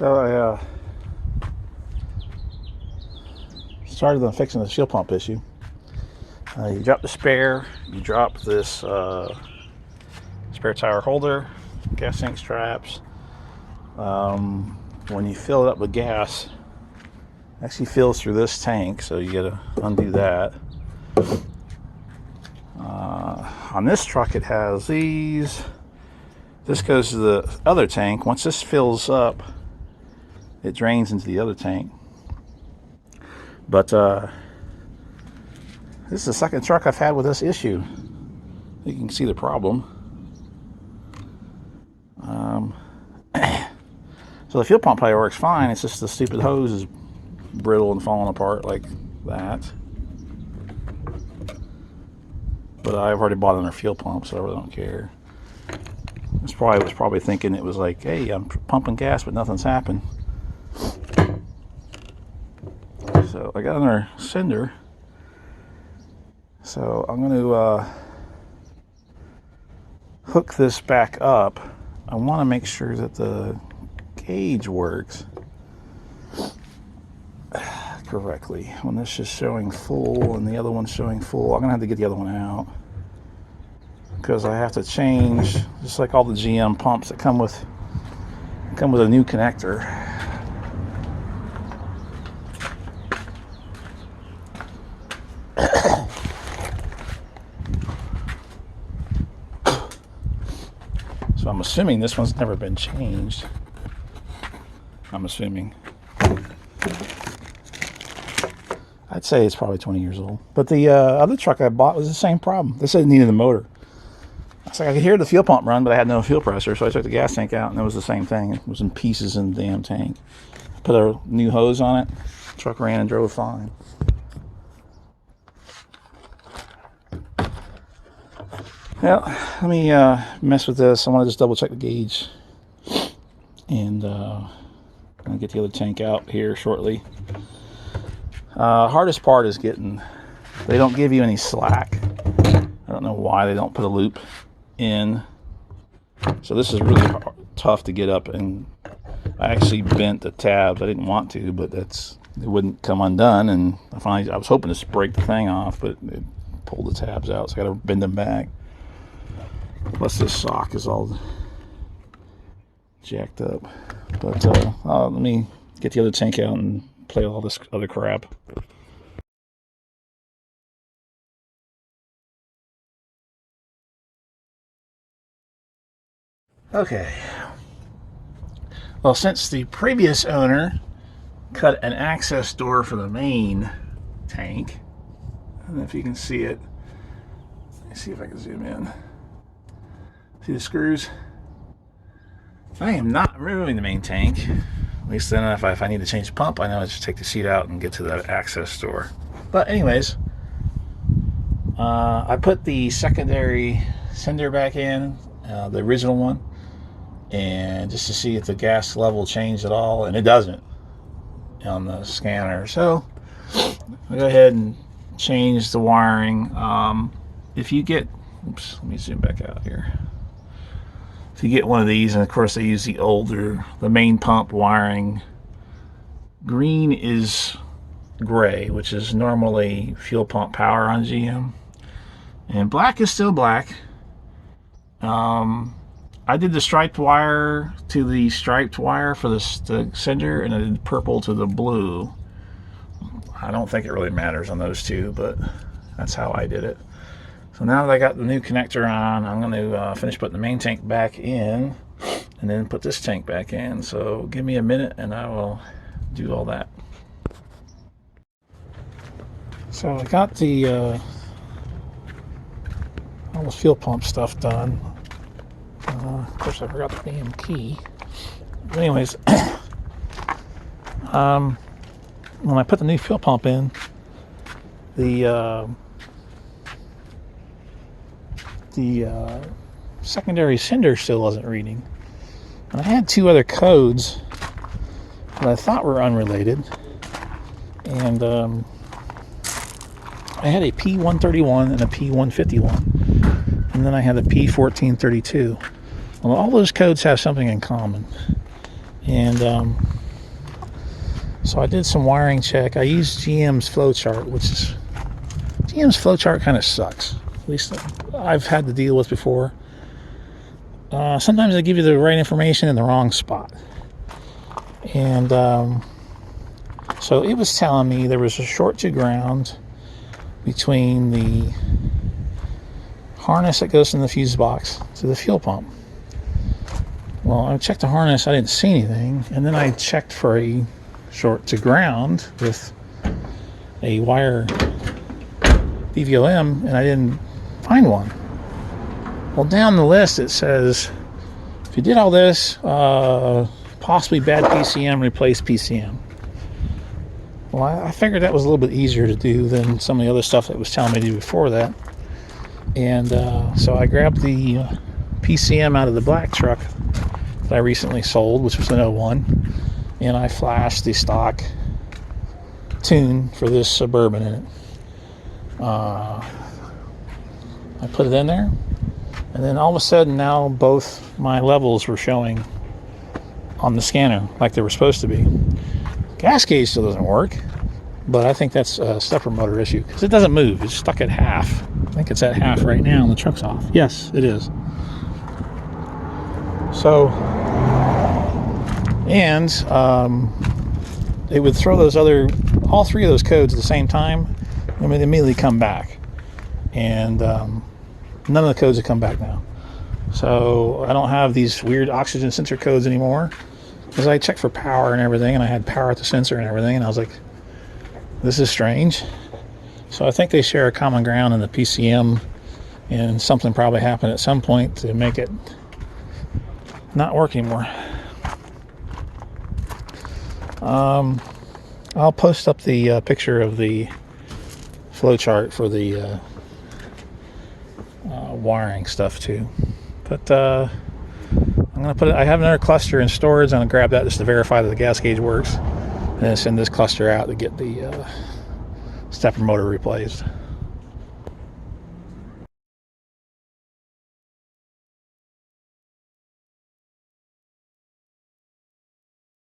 So I started on fixing the fuel pump issue. You drop the spare, you drop this spare tire holder, gas tank straps. When you fill it up with gas, it actually fills through this tank, so you gotta undo that. On this truck it has these. This goes to the other tank. Once this fills up, it drains into the other tank. But this is the second truck I've had with this issue. You can see the problem. So the fuel pump probably works fine. It's just the stupid hose is brittle and falling apart like that. But I've already bought another fuel pump, so I really don't care. This probably was probably thinking it was like, hey, I'm pumping gas, but nothing's happened. So I got another cinder. So I'm going to hook this back up. I want to make sure that the gauge works correctly. When this is showing full and the other one's showing full, I'm going to have to get the other one out, because I have to change, just like all the GM pumps that come with a new connector. So I'm assuming this one's never been changed. I'm assuming. I'd say it's probably 20 years old. But the other truck I bought was the same problem. They said it needed a motor. It's like I could hear the fuel pump run, but I had no fuel pressure, so I took the gas tank out, and it was the same thing. It was in pieces in the damn tank. I put a new hose on it. The truck ran and drove fine. Well, let me mess with this. I want to just double check the gauge, and I'm going to get the other tank out here shortly. Hardest part is they don't give you any slack. I don't know why they don't put a loop in. So this is really tough to get up, and I actually bent the tabs. I didn't want to, but it wouldn't come undone, and I was hoping to break the thing off, but it pulled the tabs out, so I got to bend them back. Plus this sock is all jacked up. But let me get the other tank out and play all this other crap. Okay. Well, since the previous owner cut an access door for the main tank, I don't know if you can see it. Let me see if I can zoom in. See the screws? I am not removing the main tank. At least then if I need to change the pump, I know I just take the seat out and get to that access door. But anyways, I put the secondary cinder back in, the original one, and just to see if the gas level changed at all, and it doesn't on the scanner. So I'll go ahead and change the wiring. If you get, oops, let me zoom back out here. If you get one of these, and of course they use the main pump wiring, green is gray, which is normally fuel pump power on GM, and black is still black. I did the striped wire to the striped wire for the cinder, and I did purple to the blue. I don't think it really matters on those two, but that's how I did it. So now that I got the new connector on, I'm going to finish putting the main tank back in, and then put this tank back in. So give me a minute and I will do all that. So I got the all the fuel pump stuff done. Of course I forgot the damn key. But anyways, when I put the new fuel pump in, the secondary cinder still wasn't reading. And I had two other codes that I thought were unrelated, and I had a P131 and a P151, and then I had a P1432. Well, all those codes have something in common. And so I did some wiring check. I used GM's flowchart, which is, GM's flowchart kind of sucks. At least I've had to deal with before. Sometimes they give you the right information in the wrong spot. And so it was telling me there was a short to ground between the harness that goes from the fuse box to the fuel pump. Well, I checked the harness, I didn't see anything, and then I checked for a short to ground with a wire DVOM, and I didn't find one. Well, down the list it says, if you did all this, possibly bad PCM, replace PCM. Well, I figured that was a little bit easier to do than some of the other stuff that was telling me to do before that. And so I grabbed the PCM out of the black truck that I recently sold, which was an 01, and I flashed the stock tune for this Suburban in it. I put it in there, and then all of a sudden now both my levels were showing on the scanner like they were supposed to be. Gas gauge still doesn't work, but I think that's a stepper motor issue because it doesn't move. It's stuck at half. I think it's at half right now and the truck's off. Yes, it is. So, and it would throw those all three of those codes at the same time and would immediately come back. And none of the codes have come back now. So I don't have these weird oxygen sensor codes anymore, because I checked for power and everything, and I had power at the sensor and everything, and I was like, this is strange. So I think they share a common ground in the PCM, and something probably happened at some point to make it not work anymore. I'll post up the picture of the flowchart for the wiring stuff too. But I'm gonna put it. I have another cluster in storage. I'm gonna grab that just to verify that the gas gauge works, and then send this cluster out to get the stepper motor replaced.